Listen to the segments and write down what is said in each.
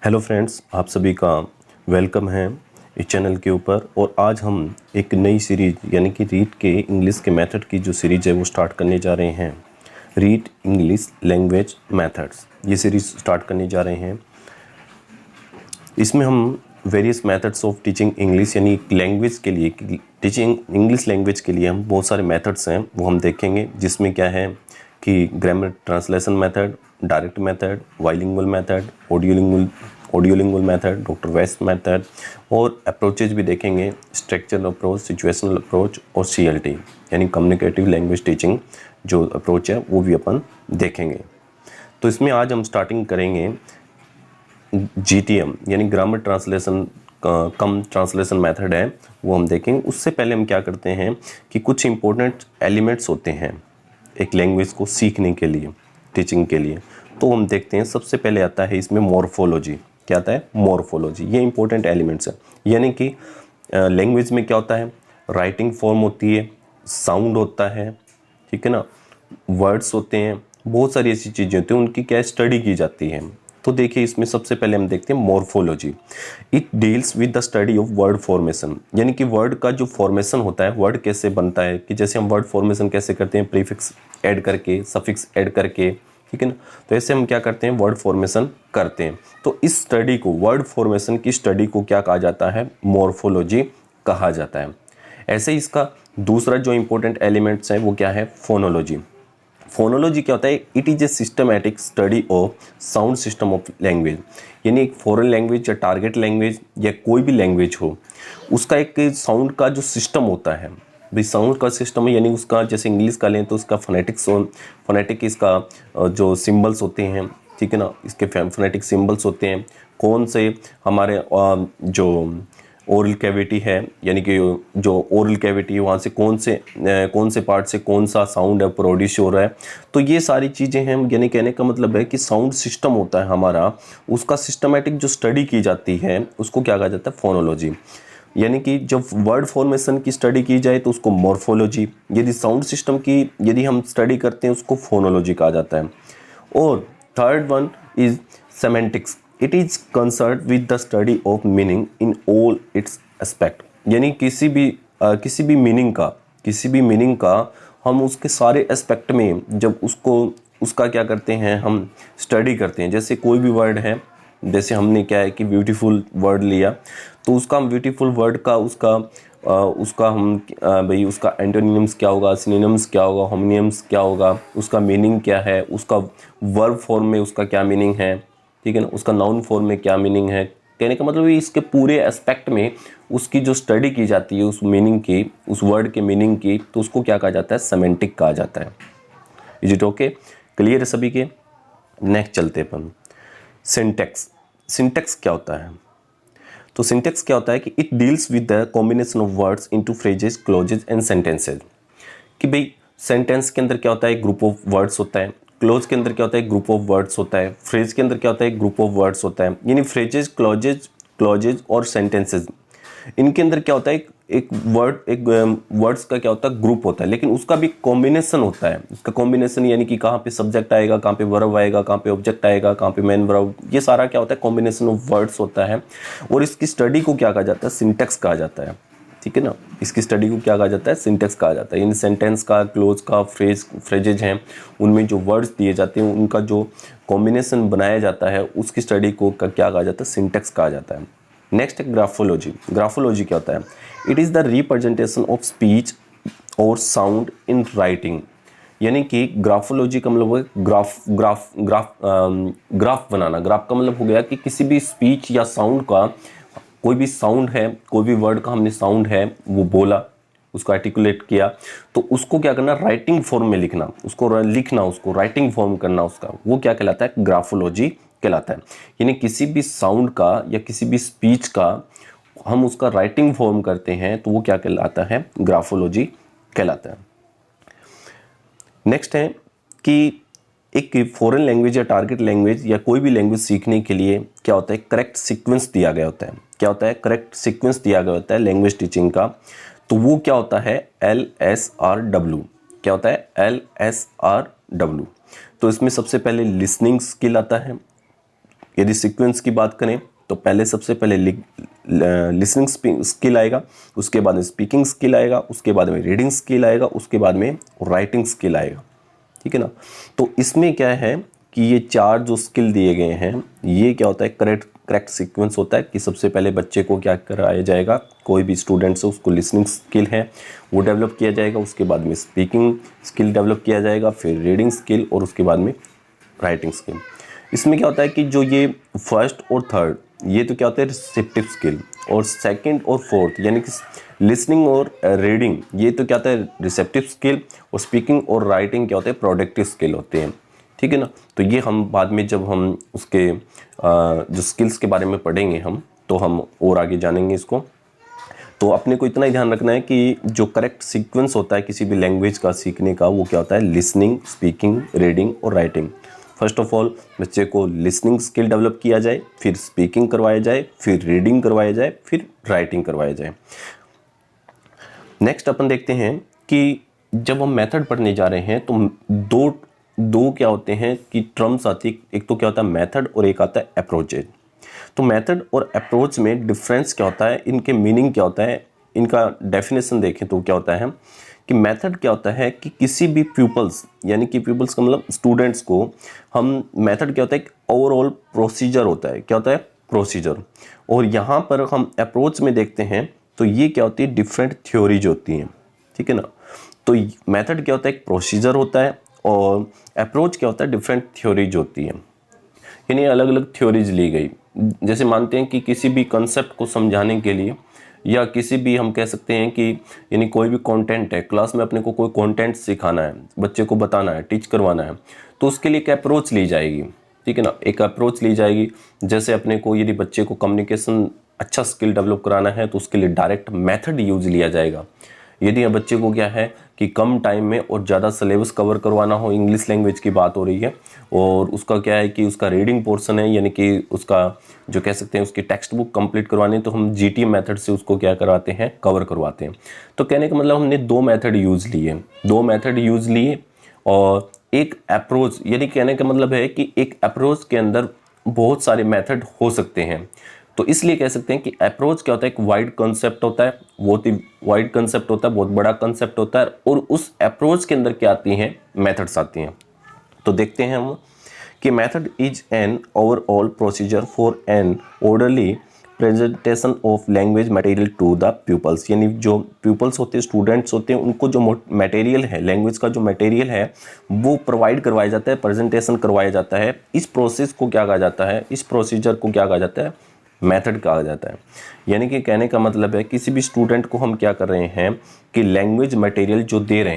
Hello friends, आप सभी का वेलकम है इस चैनल के ऊपर। और आज हम एक नई सीरीज यानी कि रीड के इंग्लिश के मेथड की जो सीरीज है वो स्टार्ट करने जा रहे हैं। रीड इंग्लिश लैंग्वेज मेथड्स, ये सीरीज स्टार्ट करने जा रहे हैं। इसमें हम various methods of teaching English यानी लैंग्वेज के लिए, टीचिंग इंग्लिश लैंग्वेज के लिए हम बहुत सारे मेथड्स हैं वो हम देखेंगे। जिसमें क्या है कि grammar translation method, direct method, bilingual method, audiolingual method, doctor west method, और अप्रोचेज भी देखेंगे, स्ट्रक्चरल अप्रोच, सिचुएशनल अप्रोच और CLT यानी कम्युनिकेटिव लैंग्वेज टीचिंग जो अप्रोच है वो भी अपन देखेंगे। तो इसमें आज हम स्टार्टिंग करेंगे GTM यानी ग्रामर ट्रांसलेशन कम ट्रांसलेशन मेथड है वो हम देखेंगे। उससे पहले हम क्या करते हैं कि कुछ इंपॉर्टेंट एलिमेंट्स होते हैं एक लैंग्वेज को सीखने के लिए, टीचिंग के लिए। तो हम देखते हैं सबसे पहले आता है इसमें मॉर्फोलॉजी। क्या आता है? मॉर्फोलॉजी। ये इंपॉर्टेंट एलिमेंट्स है, यानी कि लैंग्वेज में क्या होता है, राइटिंग फॉर्म होती है, साउंड होता है, ठीक है ना, वर्ड्स होते हैं, बहुत सारी ऐसी चीज़ें होती हैं, उनकी क्या स्टडी की जाती है। तो देखिए इसमें सबसे पहले हम देखते हैं morphology. It deals with the study of word formation, यानी कि वर्ड का जो फॉर्मेशन होता है, वर्ड कैसे बनता है, कि जैसे हम वर्ड फॉर्मेशन कैसे करते हैं, प्रीफिक्स ऐड करके, सफिक्स ऐड करके, ठीक है ना। तो ऐसे हम क्या करते हैं, वर्ड फॉर्मेशन करते हैं। तो इस स्टडी को, वर्ड फॉर्मेशन की स्टडी को क्या कहा जाता है? मॉर्फोलॉजी कहा जाता है। ऐसे ही इसका दूसरा जो इंपॉर्टेंट एलिमेंट्स है वो क्या है? फोनोलॉजी। फोनोलॉजी क्या होता है? It is a systematic study of sound system of language, यानी एक फॉरेन लैंग्वेज या टारगेट लैंग्वेज या कोई भी लैंग्वेज हो, उसका एक साउंड का जो सिस्टम होता है, भाई साउंड का सिस्टम है, यानी उसका जैसे इंग्लिश का लें तो उसका फोनेटिक इसका जो सिंबल्स होते हैं, ठीक है ना, इसके फोनेटिक सिंबल्स होते हैं। कौन से हमारे जो ओरल कैविटी है, यानी कि जो ओरल कैविटी है वहाँ से कौन से पार्ट से कौन सा साउंड है प्रोड्यूस हो रहा है। तो ये सारी चीज़ें हैं, यानी कहने का मतलब है कि साउंड सिस्टम होता है हमारा, उसका सिस्टमेटिक जो स्टडी की जाती है उसको क्या कहा जाता है? फोनोलॉजी। यानी कि जब वर्ड फॉर्मेशन की स्टडी की जाए तो उसको मॉर्फोलॉजी, यदि साउंड सिस्टम की यदि हम स्टडी करते हैं उसको फोनोलॉजी कहा जाता है। और third one is semantics. It is concern with the study of meaning in all it's aspect, यानी किसी भी मीनिंग का हम उसके सारे एस्पेक्ट में जब उसका क्या करते हैं, हम स्टडी करते हैं। जैसे कोई भी वर्ड है, जैसे हमने क्या है कि ब्यूटीफुल वर्ड लिया, तो उसका हम ब्यूटीफुल वर्ड का उसका हम भाई उसका एंटोनिम्स क्या होगा, सिनोनिम्स क्या होगा, होमोनिम्स क्या होगा, उसका मीनिंग क्या है, उसका वर्ब फॉर्म में उसका क्या मीनिंग है, ठीक है ना, उसका नाउन फॉर्म में क्या मीनिंग है। कहने का मतलब इसके पूरे एस्पेक्ट में उसकी जो स्टडी की जाती है उस मीनिंग की, उस वर्ड के मीनिंग की, तो उसको क्या कहा जाता है? सेमेंटिक कहा जाता है। Is it okay? क्लियर है सभी के? नेक्स्ट चलते अपन सिंटेक्स। सिंटेक्स क्या होता है? तो सिंटेक्स क्या होता है कि it deals with the combination of words into phrases, clauses and sentences. कि भाई सेंटेंस के अंदर क्या होता है? ग्रुप ऑफ वर्ड्स होता है। क्लोज के अंदर क्या होता है? ग्रुप ऑफ वर्ड्स होता है। फ्रेज के अंदर क्या होता है? ग्रुप ऑफ वर्ड्स होता है। यानी फ्रेजेस, क्लोजेज और सेंटेंसेज, इनके अंदर क्या होता है? एक वर्ड्स का क्या होता है? ग्रुप होता है, लेकिन उसका भी कॉम्बिनेशन होता है। उसका कॉम्बिनेशन यानी कि कहाँ पे सब्जेक्ट आएगा, कहाँ पे वर्ब आएगा, कहाँ पे ऑब्जेक्ट आएगा, कहाँ पे मेन वर्ब, ये सारा क्या होता है? कॉम्बिनेशन ऑफ वर्ड्स होता है। और इसकी स्टडी को क्या कहा जाता है? सिंटेक्स कहा जाता है, ठीक है ना। इसकी स्टडी को क्या कहा जाता है? सिंटेक्स कहा जाता है। यानी सेंटेंस का, क्लोज का, फ्रेजेज हैं, उनमें जो वर्ड्स दिए जाते हैं उनका जो कॉम्बिनेशन बनाया जाता है उसकी स्टडी को क्या कहा जाता है? सिंटेक्स कहा जाता है। नेक्स्ट है ग्राफोलॉजी। ग्राफोलॉजी क्या होता है? It is the representation of speech और साउंड इन राइटिंग। यानी कि ग्राफोलॉजी का मतलब है ग्राफ बनाना। ग्राफ का मतलब हो गया कि किसी भी स्पीच या साउंड का, कोई भी साउंड है, कोई भी वर्ड का हमने साउंड है वो बोला, उसको आर्टिकुलेट किया, तो उसको क्या करना? राइटिंग फॉर्म में लिखना, उसको राइटिंग फॉर्म करना, उसका वो क्या कहलाता है? ग्राफोलॉजी कहलाता है। यानी किसी भी साउंड का या किसी भी स्पीच का हम उसका राइटिंग फॉर्म करते हैं तो वो क्या कहलाता है? ग्राफोलॉजी कहलाता है। नेक्स्ट है कि एक फॉरेन लैंग्वेज या टारगेट लैंग्वेज या कोई भी लैंग्वेज सीखने के लिए क्या होता है? करेक्ट सीक्वेंस दिया गया होता है। क्या होता है? करेक्ट सीक्वेंस दिया गया होता है लैंग्वेज टीचिंग का। तो वो क्या होता है? LSRW। क्या होता है? LSRW। तो इसमें सबसे पहले लिसनिंग स्किल आता है, यदि सीक्वेंस की बात करें तो पहले सबसे पहले लिसनिंग स्किल आएगा, उसके बाद में स्पीकिंग स्किल आएगा, उसके बाद में रीडिंग स्किल आएगा, उसके बाद में राइटिंग स्किल आएगा, ठीक है ना। तो इसमें क्या है कि ये 4 जो स्किल दिए गए हैं, ये क्या होता है, करेक्ट सीक्वेंस होता है कि सबसे पहले बच्चे को क्या कराया जाएगा, कोई भी स्टूडेंट से उसको लिसनिंग स्किल है वो डेवलप किया जाएगा, उसके बाद में स्पीकिंग स्किल डेवलप किया जाएगा, फिर रीडिंग स्किल और उसके बाद में राइटिंग स्किल। इसमें क्या होता है कि जो ये फर्स्ट और थर्ड, ये तो क्या होता है रिसेप्टिव स्किल, और सेकंड और फोर्थ यानी कि लिसनिंग और रीडिंग, ये तो क्या होता है रिसेप्टिव स्किल, और स्पीकिंग और राइटिंग क्या होते हैं प्रोडक्टिव स्किल होते हैं, ठीक है ना। तो ये हम बाद में जब हम उसके जो स्किल्स के बारे में पढ़ेंगे हम, तो हम और आगे जानेंगे इसको। तो अपने को इतना ही ध्यान रखना है कि जो करेक्ट सीक्वेंस होता है किसी भी लैंग्वेज का सीखने का, वो क्या होता है लिसनिंग, स्पीकिंग, रीडिंग और राइटिंग। फर्स्ट ऑफ ऑल बच्चे को लिसनिंग स्किल डेवलप किया जाए, फिर स्पीकिंग करवाया जाए, फिर रीडिंग करवाया जाए, फिर राइटिंग करवाया जाए। नेक्स्ट अपन देखते हैं कि जब हम मेथड पढ़ने जा रहे हैं तो दो क्या होते हैं कि टर्म्स आती है, एक तो क्या होता है मेथड और एक आता है अप्रोचेज। तो मेथड और अप्रोच में डिफरेंस क्या होता है, इनके मीनिंग क्या होता है, इनका डेफिनेशन देखें तो क्या होता है कि मेथड क्या होता है कि किसी भी प्यूपल्स, यानी कि प्यूपल्स का मतलब स्टूडेंट्स को हम, मेथड क्या होता है ओवरऑल प्रोसीजर होता है, क्या होता है प्रोसीजर। और यहाँ पर हम अप्रोच में देखते हैं तो ये क्या होती है डिफरेंट थ्योरीज होती हैं, ठीक है ना। तो मेथड क्या होता है एक प्रोसीजर होता है, और अप्रोच क्या होता है डिफरेंट थ्योरीज होती है, यानी अलग अलग थ्योरीज ली गई। जैसे मानते हैं कि किसी भी कंसेप्ट को समझाने के लिए, या किसी भी हम कह सकते हैं कि यानी कोई भी कंटेंट है, क्लास में अपने को कोई कंटेंट सिखाना है, बच्चे को बताना है, टीच करवाना है, तो उसके लिए एक अप्रोच ली जाएगी, ठीक है ना। एक अप्रोच ली जाएगी, जैसे अपने को यदि बच्चे को कम्युनिकेशन अच्छा स्किल डेवलप कराना है तो उसके लिए डायरेक्ट मेथड यूज लिया जाएगा। यदि बच्चे को क्या है कि कम टाइम में और ज़्यादा सिलेबस कवर करवाना हो, इंग्लिश लैंग्वेज की बात हो रही है, और उसका क्या है कि उसका रीडिंग पोर्शन है, यानी कि उसका जो कह सकते हैं उसकी टेक्स्ट बुक कंप्लीट करवानी है, तो हम जीटी मेथड से उसको क्या करवाते हैं कवर करवाते हैं। तो कहने का मतलब हमने 2 मेथड यूज़ लिए, और एक अप्रोच, यानी कहने का मतलब है कि एक अप्रोच के अंदर बहुत सारे मेथड हो सकते हैं। तो इसलिए कह सकते हैं कि अप्रोच क्या होता है एक वाइड कंसेप्ट होता है, बहुत ही वाइड कंसेप्ट होता है, बहुत बड़ा कंसेप्ट होता है, और उस अप्रोच के अंदर क्या आती हैं मेथड्स आती हैं। तो देखते हैं हम कि method is an overall procedure for an orderly presentation of language material to the pupils, यानी जो प्यूपल्स होते हैं, स्टूडेंट्स होते हैं, उनको जो मटेरियल है, लैंग्वेज का जो मटेरियल है वो प्रोवाइड करवाया जाता है, प्रेजेंटेशन करवाया जाता है। इस प्रोसेस को क्या कहा जाता है, इस प्रोसीजर को क्या कहा जाता है मेथड कहा जाता है। यानी कि कहने का मतलब है किसी भी स्टूडेंट को हम क्या कर रहे हैं कि लैंग्वेज मटेरियल जो दे रहे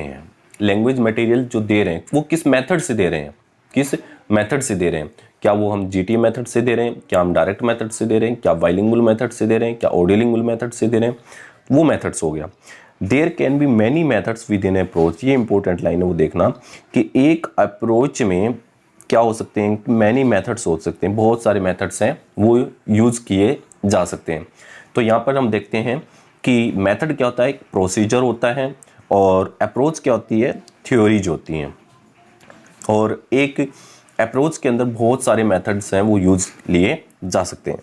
हैं वो किस मेथड से दे रहे हैं, क्या वो हम जीटी मेथड से दे रहे हैं, क्या हम डायरेक्ट मेथड से दे रहे हैं, क्या बाइलिंगुअल मेथड से दे रहे हैं, क्या ऑडियोलिंगुअल मेथड से दे रहे हैं, वो मेथड्स हो गया। There can be many methods within approach, ये इंपॉर्टेंट लाइन है वो देखना कि एक अप्रोच में क्या हो सकते हैं, मैनी मेथड्स हो सकते हैं, बहुत सारे मेथड्स हैं वो यूज़ किए जा सकते हैं। तो यहाँ पर हम देखते हैं कि मेथड क्या होता है एक प्रोसीजर होता है, और अप्रोच क्या होती है थ्योरीज होती हैं, और एक अप्रोच के अंदर बहुत सारे मेथड्स हैं वो यूज लिए जा सकते हैं।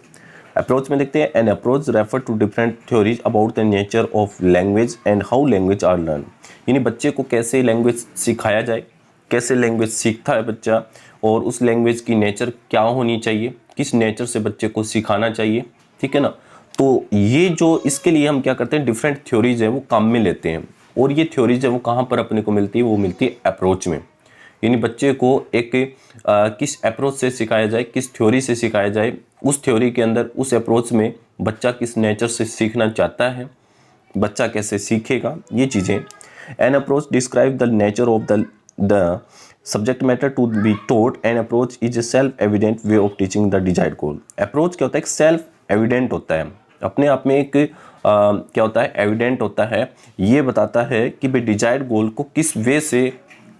अप्रोच में देखते हैं an approach refer to different theories about the nature of language and how language are learn, यानी बच्चे को कैसे लैंग्वेज सिखाया जाए, कैसे लैंग्वेज सीखता है बच्चा, और उस लैंग्वेज की नेचर क्या होनी चाहिए, किस नेचर से बच्चे को सिखाना चाहिए, ठीक है ना। तो ये जो इसके लिए हम क्या करते हैं डिफरेंट थ्योरीज है वो काम में लेते हैं, और ये थ्योरीज है वो कहाँ पर अपने को मिलती है, वो मिलती है अप्रोच में। यानी बच्चे को एक किस अप्रोच से सिखाया जाए, किस थ्योरी से सिखाया जाए, उस थ्योरी के अंदर उस अप्रोच में बच्चा किस नेचर से सीखना चाहता है, बच्चा कैसे सीखेगा, ये चीज़ें। An approach describe the nature of the subject matter to be taught, an approach is a self evident way of teaching the desired goal. Approach क्या होता है एक सेल्फ एविडेंट होता है, अपने आप में एक क्या होता है एविडेंट होता है, ये बताता है कि भाई डिजायर्ड गोल को किस वे से,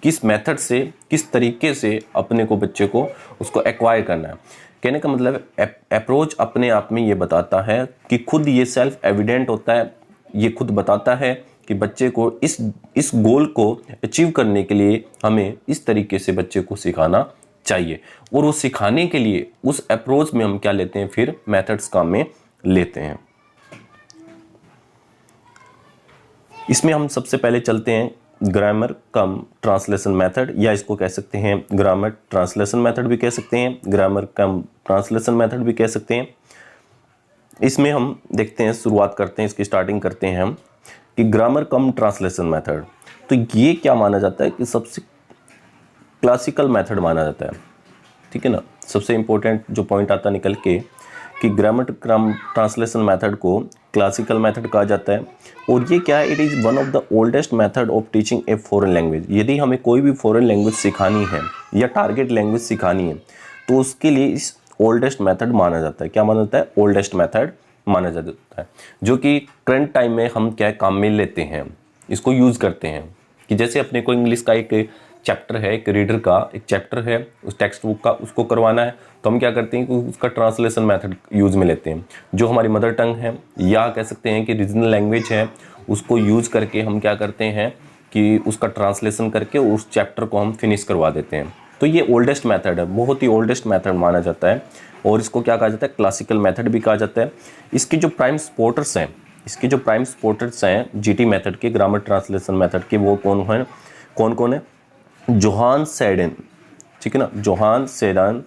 किस मेथड से, किस तरीके से अपने को बच्चे को उसको एक्वायर करना है। कहने का मतलब अप्रोच अपने आप में ये बताता है कि खुद ये सेल्फ एविडेंट होता है, ये खुद बताता है कि बच्चे को इस गोल को अचीव करने के लिए हमें इस तरीके से बच्चे को सिखाना चाहिए। और वो सिखाने के लिए उस अप्रोच में हम क्या लेते हैं, फिर मेथड्स काम में लेते हैं। इसमें हम सबसे पहले चलते हैं ग्रामर कम ट्रांसलेशन मेथड, या इसको कह सकते हैं ग्रामर ट्रांसलेशन मेथड भी कह सकते हैं, ग्रामर कम ट्रांसलेशन मेथड भी कह सकते हैं। इसमें हम देखते हैं, शुरुआत करते हैं, इसकी स्टार्टिंग करते हैं हम कि ग्रामर कम ट्रांसलेशन मेथड। तो ये क्या माना जाता है कि सबसे क्लासिकल मेथड माना जाता है, ठीक है ना। सबसे इंपॉर्टेंट जो पॉइंट आता निकल के कि ग्रामर कम ट्रांसलेशन मेथड को क्लासिकल मेथड कहा जाता है। और ये क्या है, it is one of the oldest method of teaching a foreign language. यदि हमें कोई भी फॉरेन लैंग्वेज सिखानी है या टारगेट लैंग्वेज सिखानी है तो उसके लिए इस ओल्डेस्ट मेथड माना जाता है। क्या माना जाता है, ओल्डेस्ट मेथड माना जाता है, जो कि करंट टाइम में हम क्या काम में लेते हैं, इसको यूज़ करते हैं। कि जैसे अपने को इंग्लिश का एक चैप्टर है, एक रीडर का एक चैप्टर है उस टेक्स्ट बुक का, उसको करवाना है, तो हम क्या करते हैं कि उसका ट्रांसलेशन मेथड यूज़ में लेते हैं। जो हमारी मदर टंग है या कह सकते हैं कि रीजनल लैंग्वेज है, उसको यूज़ करके हम क्या करते हैं कि उसका ट्रांसलेशन करके उस चैप्टर को हम फिनिश करवा देते हैं। तो ये ओल्डेस्ट मेथड है, बहुत ही ओल्डेस्ट मेथड माना जाता है। और इसको क्या कहा जाता है, क्लासिकल मेथड भी कहा जाता है। इसके जो प्राइम सपोर्टर्स हैं जीटी मेथड के, ग्रामर ट्रांसलेशन मेथड के, वो कौन कौन है, जोहान सेडन, ठीक है ना, जोहान सेडन,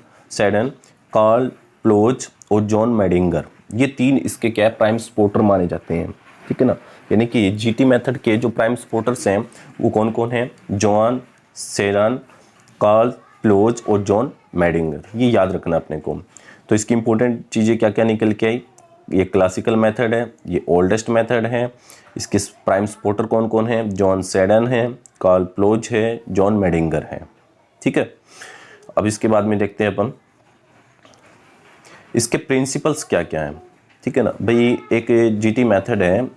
कार्ल प्लोज और जॉन मेडिंगर, ये तीन इसके क्या प्राइम सपोर्टर माने जाते हैं, ठीक है ना। यानी कि जीटी मेथड के जो प्राइम सपोर्टर्स हैं वो कौन कौन हैं, जोहान सेडन, कार्ल प्लोज और जॉन मेडिंगर, ये याद रखना अपने को। तो इसकी इंपॉर्टेंट चीज़ें क्या क्या निकल के आई, ये क्लासिकल मेथड है, ये ओल्डेस्ट मेथड है, इसके प्राइम सपोर्टर कौन कौन है, जॉन सेडन है, कार्ल प्लोज है, जॉन मेडिंगर है, ठीक है। अब इसके बाद में देखते हैं अपन इसके प्रिंसिपल्स क्या क्या हैं, ठीक है ना। भाई एक जीटी मेथड है,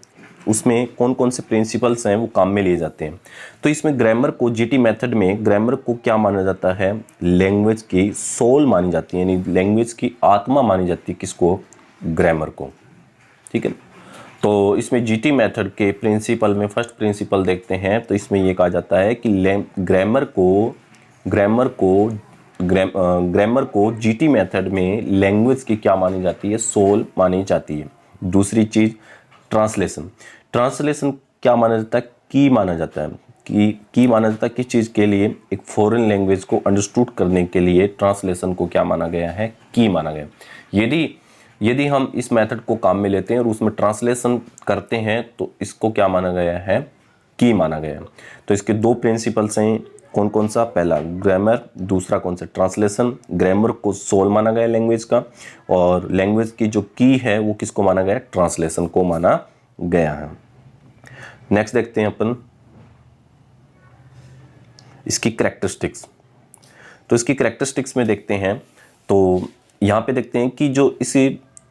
उसमें कौन कौन से प्रिंसिपल्स हैं वो काम में लिए जाते हैं। तो इसमें ग्रामर को, जीटी मेथड में ग्रामर को क्या माना जाता है, लैंग्वेज की सोल मानी जाती है, यानी लैंग्वेज की आत्मा मानी जाती है, किसको, ग्रामर को, ठीक है। तो इसमें जीटी मेथड के प्रिंसिपल में फर्स्ट प्रिंसिपल देखते हैं, तो इसमें ये कहा जाता है कि ग्रामर को जीटी मेथड में लैंग्वेज की क्या मानी जाती है, सोल मानी जाती है। दूसरी चीज ट्रांसलेशन क्या माना जाता है, की माना जाता है, की माना जाता है किस चीज़ के लिए, एक फॉरेन लैंग्वेज को अंडरस्टूड करने के लिए ट्रांसलेशन को क्या माना गया है, की माना गया। यदि हम इस मेथड को काम में लेते हैं और उसमें ट्रांसलेशन करते हैं तो इसको क्या माना गया है, की माना गया। तो इसके दो प्रिंसिपल्स हैं, कौन कौन सा, पहला ग्रामर, दूसरा कौन सा, ट्रांसलेशन। ग्रामर को सोल माना गया लैंग्वेज का, और लैंग्वेज की जो की है वो किसको माना गया, ट्रांसलेशन को माना गया है। नेक्स्ट देखते हैं अपन इसकी कैरेक्टरिस्टिक्स। तो इसकी कैरेक्टरिस्टिक्स में देखते हैं, तो यहाँ पे देखते हैं कि जो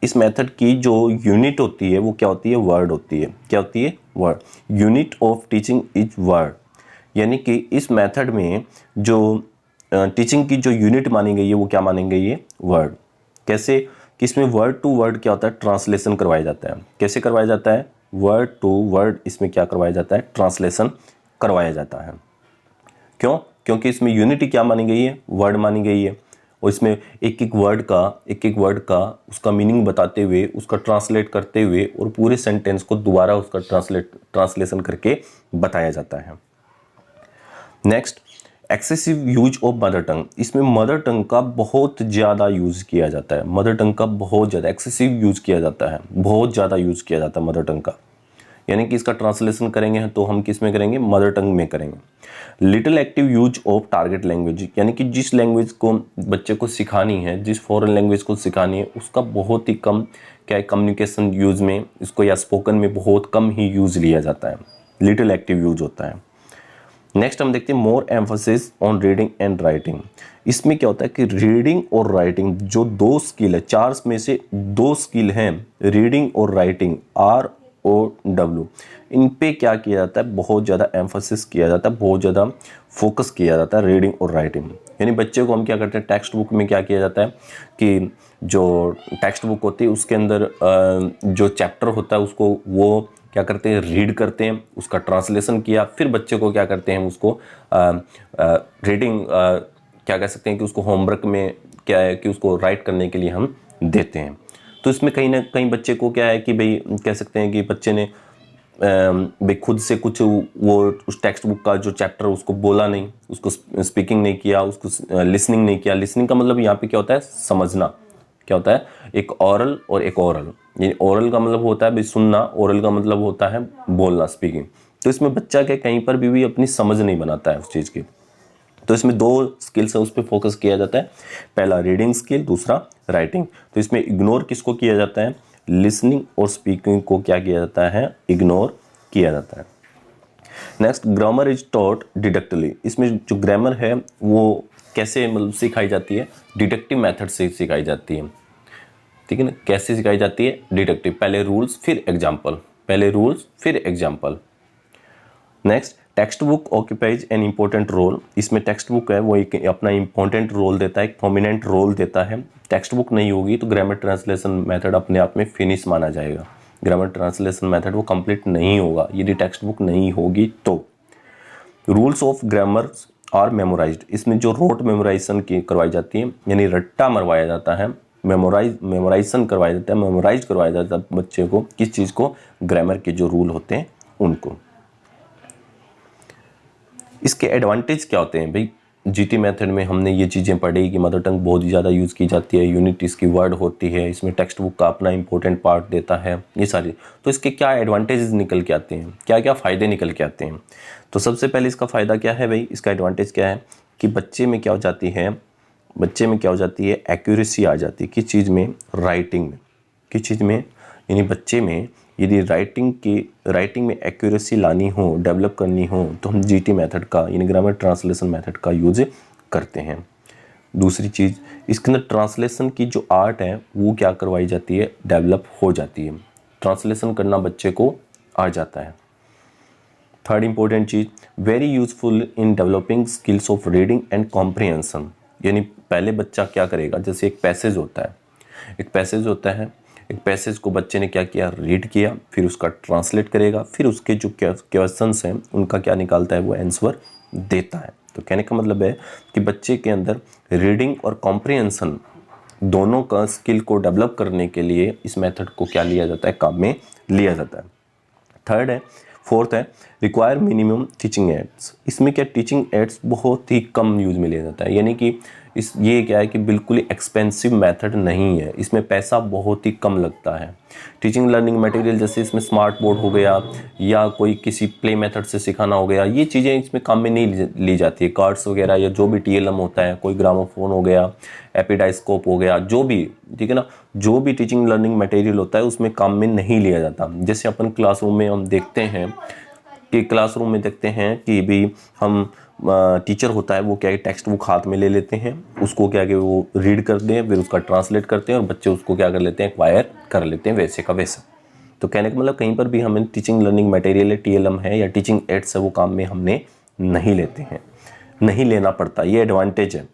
इस मेथड की जो यूनिट होती है वो क्या होती है, वर्ड होती है। क्या होती है, word. Unit of teaching is word, यानी कि इस मेथड में जो टीचिंग की जो यूनिट मानी गई है वो क्या मानी गई है, वर्ड। कैसे कि इसमें वर्ड टू वर्ड क्या होता है, ट्रांसलेशन करवाया जाता है। कैसे करवाया जाता है, वर्ड टू वर्ड इसमें क्या करवाया जाता है, ट्रांसलेशन करवाया जाता है। क्यों, क्योंकि इसमें यूनिटी क्या मानी गई है, वर्ड मानी गई है, और इसमें एक एक वर्ड का उसका मीनिंग बताते हुए, उसका ट्रांसलेट करते हुए और पूरे सेंटेंस को दोबारा उसका ट्रांसलेशन करके बताया जाता है। Next, excessive use of mother tongue. इसमें मदर टंग का बहुत ज़्यादा यूज़ किया जाता है, मदर टंग का बहुत ज़्यादा एक्सेसिव यूज़ किया जाता है, बहुत ज़्यादा यूज़ किया जाता है मदर टंग का। यानी कि इसका ट्रांसलेशन करेंगे तो हम किस में करेंगे, मदर टंग में करेंगे। Little active use of target language, यानी कि जिस लैंग्वेज को बच्चे को सिखानी है, जिस फॉरेन लैंग्वेज को सिखानी है, उसका बहुत ही कम क्या है, कम्युनिकेशन यूज़ में इसको या स्पोकन में बहुत कम ही यूज़ लिया जाता है, लिटिल एक्टिव यूज होता है। नेक्स्ट हम देखते हैं more emphasis on reading and writing. इसमें क्या होता है कि रीडिंग और राइटिंग जो दो स्किल है, चार में से दो स्किल हैं, रीडिंग और राइटिंग, ROW, इन पे क्या किया जाता है, बहुत ज़्यादा एम्फोसिस किया जाता है, बहुत ज़्यादा फोकस किया जाता है रीडिंग और राइटिंग। यानी बच्चे को हम क्या करते हैं, टेक्स्ट बुक में क्या किया जाता है कि जो टेक्स्ट बुक होती है उसके अंदर जो चैप्टर होता है उसको वो क्या करते हैं, रीड करते हैं, उसका ट्रांसलेशन किया, फिर बच्चे को क्या करते हैं, उसको रीडिंग क्या कह सकते हैं कि उसको होमवर्क में क्या है कि उसको राइट करने के लिए हम देते हैं। तो इसमें कहीं ना कहीं बच्चे को क्या है कि भाई कह सकते हैं कि बच्चे ने भाई खुद से कुछ वो उस टेक्स्ट बुक का जो चैप्टर उसको बोला नहीं, उसको स्पीकिंग नहीं किया, उसको लिसनिंग नहीं किया। लिसनिंग का मतलब यहाँ पे क्या होता है, समझना। क्या होता है, एक ऑरल और एक ओरल। ये ओरल का मतलब होता है भाई सुनना, ओरल का मतलब होता है बोलना, स्पीकिंग। तो इसमें बच्चा क्या कहीं पर भी अपनी समझ नहीं बनाता है उस चीज़ की। तो इसमें 2 स्किल्स है, उस पर फोकस किया जाता है। पहला रीडिंग स्किल, दूसरा राइटिंग। तो इसमें इग्नोर किसको किया जाता है, लिसनिंग और स्पीकिंग को क्या किया जाता है, इग्नोर किया जाता है। Next, grammar is taught डिडक्टिवली। इसमें जो ग्रामर है वो कैसे मतलब सिखाई जाती है, डिडक्टिव मेथड से सिखाई जाती है। ठीक है ना, कैसे सिखाई जाती है, डिडक्टिव। पहले रूल्स फिर एग्जाम्पल, पहले रूल्स फिर example. Next, textbook occupies an important role. इसमें टेक्स्ट बुक है वो एक अपना इंपॉर्टेंट रोल देता है, एक प्रोमिनेंट रोल देता है। टेक्स्ट बुक नहीं होगी तो ग्रामर ट्रांसलेशन मेथड अपने आप में फिनिश माना जाएगा। ग्रामर ट्रांसलेशन मेथड वो कंप्लीट नहीं होगा यदि टेक्स्ट बुक नहीं होगी तो। Rules of grammar are memorised. इसमें जो रोट मेमोराइजेशन की करवाई जाती है, यानी रट्टा मरवाया जाता है, मेमोराइजेशन करवाया जाता है, मेमोराइज करवाया जाता है बच्चे को, किस चीज़ को, ग्रामर के जो रूल होते हैं उनको। इसके एडवांटेज क्या होते हैं भाई, जीटी मेथड में हमने ये चीज़ें पढ़ी कि मदर टंग बहुत ज़्यादा यूज़ की जाती है, यूनिट इसकी वर्ड होती है, इसमें टेक्स्ट बुक का अपना इंपॉर्टेंट पार्ट देता है, ये सारी। तो इसके क्या एडवांटेजेस निकल के आते हैं, क्या क्या फ़ायदे निकल के आते हैं। तो सबसे पहले इसका फ़ायदा क्या है भाई, इसका एडवांटेज क्या है कि बच्चे में क्या हो जाती है, बच्चे में क्या हो जाती है, एक्यूरेसी आ जाती है। किस चीज़ में, राइटिंग में। किस चीज़ में, यानी बच्चे में यदि राइटिंग में एक्यूरेसी लानी हो, डेवलप करनी हो, तो हम जीटी मेथड का यानी ग्रामर ट्रांसलेशन मेथड का यूज़ करते हैं। दूसरी चीज़, इसके अंदर ट्रांसलेशन की जो आर्ट है वो क्या करवाई जाती है, डेवलप हो जाती है। ट्रांसलेशन करना बच्चे को आ जाता है। Third important cheese, very useful in developing skills of reading and comprehension. यानी पहले बच्चा क्या करेगा, जैसे एक पैसेज होता है, एक पैसेज को बच्चे ने क्या किया, रीड किया, फिर उसका ट्रांसलेट करेगा, फिर उसके जो क्वेश्चंस हैं उनका क्या निकालता है, वो आंसर देता है। तो कहने का मतलब है कि बच्चे के अंदर रीडिंग और कॉम्प्रिहेंशन दोनों का स्किल को डेवलप करने के लिए इस मेथड को क्या लिया जाता है, काम में लिया जाता है। फोर्थ है रिक्वायर मिनिमम टीचिंग एड्स। इसमें क्या, टीचिंग एड्स बहुत ही कम यूज़ में लिया जाता है, यानी कि ये क्या है कि बिल्कुल ही एक्सपेंसिव मेथड नहीं है, इसमें पैसा बहुत ही कम लगता है। टीचिंग लर्निंग मटेरियल जैसे इसमें स्मार्ट बोर्ड हो गया या कोई किसी प्ले मेथड से सिखाना हो गया, ये चीज़ें इसमें काम में नहीं ली जाती है। कार्ड्स वगैरह या जो भी टीएलएम होता है, कोई ग्रामोफोन हो गया, एपिडाइस्कोप हो गया, जो भी, ठीक है ना, जो भी टीचिंग लर्निंग मटेरियल होता है उसमें काम में नहीं लिया जाता। जैसे अपन क्लासरूम में हम देखते हैं कि भी हम टीचर होता है वो क्या है, टेक्स्ट बुक हाथ में ले लेते हैं, उसको क्या कि वो रीड करते हैं, फिर उसका ट्रांसलेट करते हैं और बच्चे उसको क्या कर लेते हैं, एक्वायर कर लेते हैं वैसे का वैसा। तो कहने का मतलब कहीं पर भी हमें टीचिंग लर्निंग मटेरियल है, टीएलएम है या टीचिंग एड्स है, वो काम में हमने नहीं लेते हैं, नहीं लेना पड़ता, ये एडवांटेज है।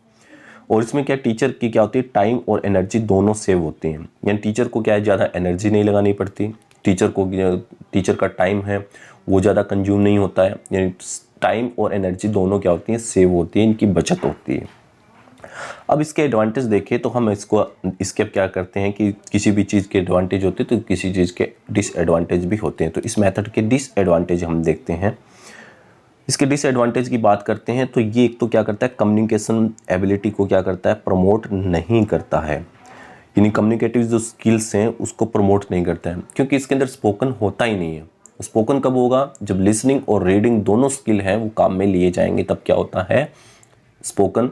और इसमें क्या, टीचर की क्या होती है, टाइम और एनर्जी दोनों सेव होती हैं। यानी टीचर को क्या है, ज़्यादा एनर्जी नहीं लगानी पड़ती, टीचर का टाइम है वो ज़्यादा कंज्यूम नहीं होता है, यानी टाइम और एनर्जी दोनों क्या होती हैं, सेव होती है, इनकी बचत होती है। अब इसके एडवांटेज देखें तो हम इसके क्या करते हैं कि किसी भी चीज़ के एडवांटेज होते हैं तो किसी चीज़ के डिसएडवांटेज भी होते हैं। तो इस मेथड के डिसएडवांटेज हम देखते हैं। इसके डिसएडवांटेज की बात करते हैं तो ये एक तो क्या करता है, कम्युनिकेशन एबिलिटी को क्या करता है, प्रमोट नहीं करता है, यानी कम्युनिकेटिव जो स्किल्स हैं उसको प्रमोट नहीं करता है, क्योंकि इसके अंदर स्पोकन होता ही नहीं है। स्पोकन कब होगा, जब लिसनिंग और रीडिंग दोनों स्किल हैं वो काम में लिए जाएंगे, तब क्या होता है, स्पोकन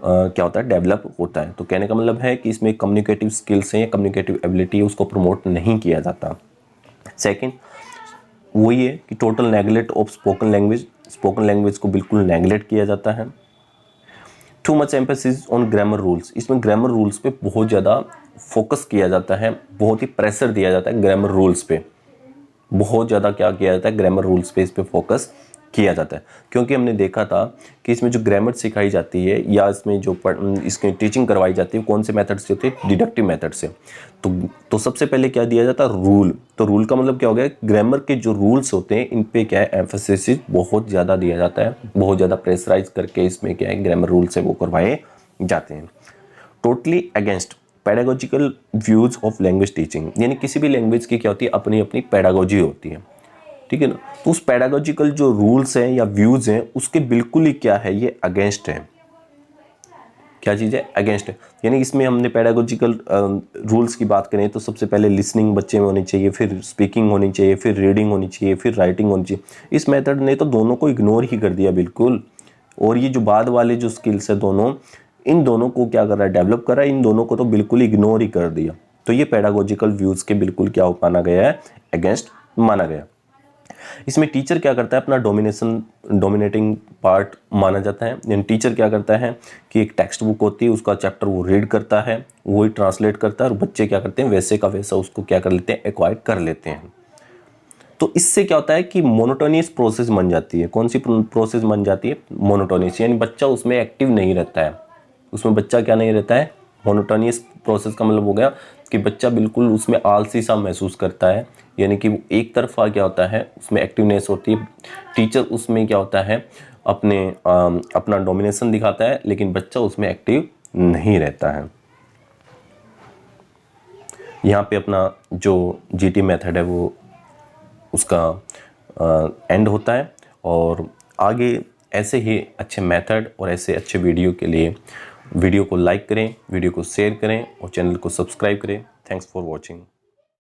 क्या होता है, डेवलप होता है। तो कहने का मतलब है कि इसमें कम्युनिकेटिव स्किल्स हैं या कम्युनिकेटिव एबिलिटी है उसको प्रमोट नहीं किया जाता। सेकंड वही है कि total neglect of spoken language को बिल्कुल नेगलेक्ट किया जाता है। Too much emphasis on grammar rules, इसमें ग्रामर रूल्स पे बहुत ज़्यादा फोकस किया जाता है, बहुत ही प्रेशर दिया जाता है ग्रामर रूल्स पे, बहुत ज़्यादा क्या किया जाता है, ग्रामर रूल्स पे इस पे फोकस किया जाता है। क्योंकि हमने देखा था कि इसमें जो ग्रामर सिखाई जाती है या इसमें जो इसकी टीचिंग करवाई जाती है कौन से मेथड से होती है, डिडक्टिव मेथड से। तो सबसे पहले क्या दिया जाता है, रूल। तो रूल का मतलब क्या हो गया, ग्रामर के जो रूल्स होते हैं इन पे क्या है, एम्फेसिस बहुत ज़्यादा दिया जाता है, बहुत ज़्यादा प्रेशराइज करके इसमें क्या है, ग्रामर रूल से वो करवाए जाते हैं। Totally against pedagogical views of language teaching, यानी किसी भी लैंग्वेज की क्या होती है, अपनी अपनी पेडागोजी होती है, ठीक है ना। तो उस पेडागोजिकल जो रूल्स हैं या व्यूज हैं उसके बिल्कुल ही क्या है, ये अगेंस्ट है। क्या चीज़ है, अगेंस्ट है। यानी इसमें हमने पेडागोजिकल रूल्स की बात करें तो सबसे पहले लिसनिंग बच्चे में होनी चाहिए, फिर स्पीकिंग होनी चाहिए, फिर रीडिंग होनी चाहिए, फिर राइटिंग होनी चाहिए। इस मेथड ने तो दोनों को इग्नोर ही कर दिया बिल्कुल। और ये जो बाद वाले जो स्किल्स है दोनों, इन दोनों को क्या कर रहा है, डेवलप कर रहा है, इन दोनों को तो बिल्कुल इग्नोर ही कर दिया। तो ये पेडागोजिकल व्यूज के बिल्कुल क्या माना गया है, अगेंस्ट माना गया। इसमें टीचर क्या करता है, अपना डोमिनेटिंग पार्ट माना जाता है। यानी टीचर क्या करता है कि एक टेक्स्ट बुक होती है, उसका चैप्टर वो रीड करता है, वही ट्रांसलेट करता है, और बच्चे क्या करते हैं वैसे का वैसा उसको क्या कर लेते हैं, एक्वायर कर लेते हैं। तो इससे क्या होता है कि मोनोटोनियस प्रोसेस बन जाती है। कौन सी प्रोसेस बन जाती है, मोनोटोनियस, यानी बच्चा उसमें एक्टिव नहीं रहता है। उसमें बच्चा क्या नहीं रहता है, मोनोटोनियस प्रोसेस का मतलब हो गया कि बच्चा बिल्कुल उसमें आलसी सा महसूस करता है। यानी कि एक तरफा क्या होता है, उसमें एक्टिवनेस होती है, टीचर उसमें क्या होता है अपना डोमिनेशन दिखाता है, लेकिन बच्चा उसमें एक्टिव नहीं रहता है। यहाँ पे अपना जो जीटी मेथड है वो उसका एंड होता है। और आगे ऐसे ही अच्छे मेथड और ऐसे अच्छे वीडियो के लिए वीडियो को लाइक करें, वीडियो को शेयर करें और चैनल को सब्सक्राइब करें। Thanks for watching.